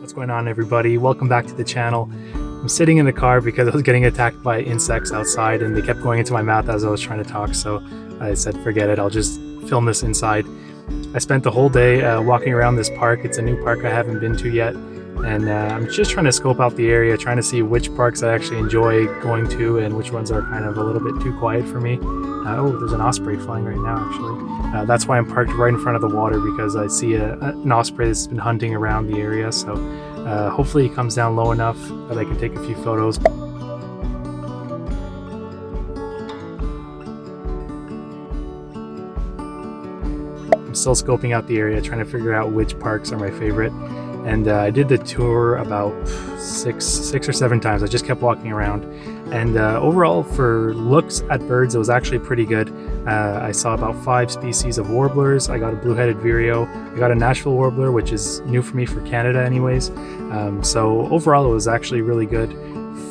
What's going on, everybody? Welcome back to the channel. I'm sitting in the car because I was getting attacked by insects outside and they kept going into my mouth as I was trying to talk, so I said forget it, I'll just film this inside. I spent the whole day walking around this park. It's a new park I haven't been to yet, and I'm just trying to scope out the area, trying to see which parks I actually enjoy going to and which ones are kind of a little bit too quiet for me. Oh, there's an osprey flying right now, actually. That's why I'm parked right in front of the water, because I see an osprey that's been hunting around the area, so hopefully he comes down low enough that I can take a few photos. I'm still scoping out the area, trying to figure out which parks are my favorite. And I did the tour about six or seven times. I just kept walking around, and overall for looks at birds it was actually pretty good. I saw about 5 species of warblers. I got a blue-headed vireo. I got a Nashville warbler, which is new for me for Canada anyways. So overall it was actually really good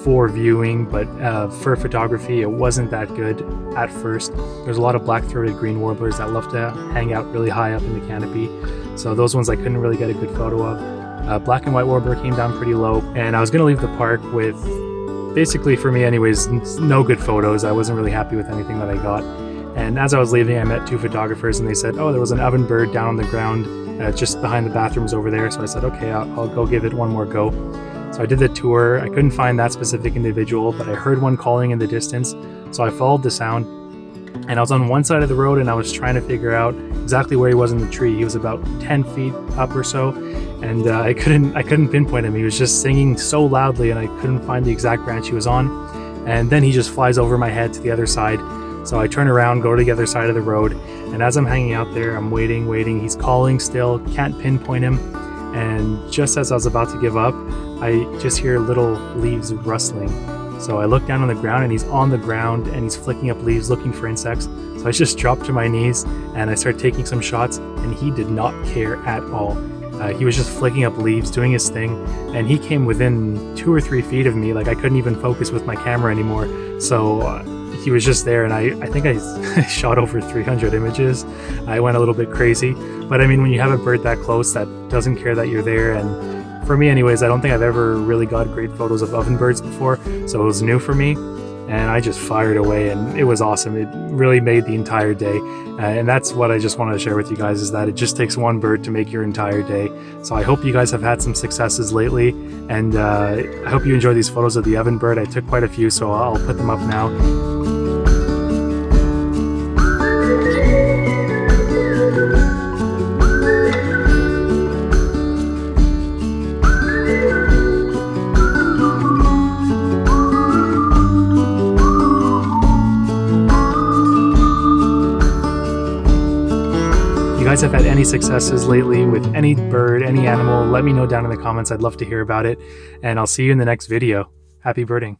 for viewing, but for photography it wasn't that good at first. There's a lot of black-throated green warblers that love to hang out really high up in the canopy, so those ones I couldn't really get a good photo of. Black and white warbler came down pretty low, and I was going to leave the park with, basically for me anyways, no good photos. I wasn't really happy with anything that I got. And as I was leaving I met 2 photographers, and they said, oh, there was an ovenbird down on the ground just behind the bathrooms over there. So I said, okay, I'll go give it one more go. So I did the tour. I couldn't find that specific individual, but I heard one calling in the distance, so I followed the sound. And I was on one side of the road and I was trying to figure out exactly where he was in the tree. He was about 10 feet up or so, and I couldn't pinpoint him. He was just singing so loudly and I couldn't find the exact branch he was on. And then he just flies over my head to the other side. So I turn around, go to the other side of the road, and as I'm hanging out there, I'm waiting. He's calling still, can't pinpoint him. And just as I was about to give up, I just hear little leaves rustling. So I look down on the ground, and he's on the ground and he's flicking up leaves looking for insects. So I just dropped to my knees and I started taking some shots, and he did not care at all. He was just flicking up leaves, doing his thing, and he came within 2 or 3 feet of me. Like, I couldn't even focus with my camera anymore. So he was just there, and I think I shot over 300 images. I went a little bit crazy, but I mean, when you have a bird that close that doesn't care that you're there, and for me anyways, I don't think I've ever really got great photos of ovenbirds before, so it was new for me, and I just fired away, and it was awesome. It really made the entire day, and that's what I just wanted to share with you guys, is that it just takes one bird to make your entire day. So I hope you guys have had some successes lately, and I hope you enjoy these photos of the ovenbird. I took quite a few, so I'll put them up now. If you guys have had any successes lately with any bird, any animal, let me know down in the comments. I'd love to hear about it, and I'll see you in the next video. Happy birding.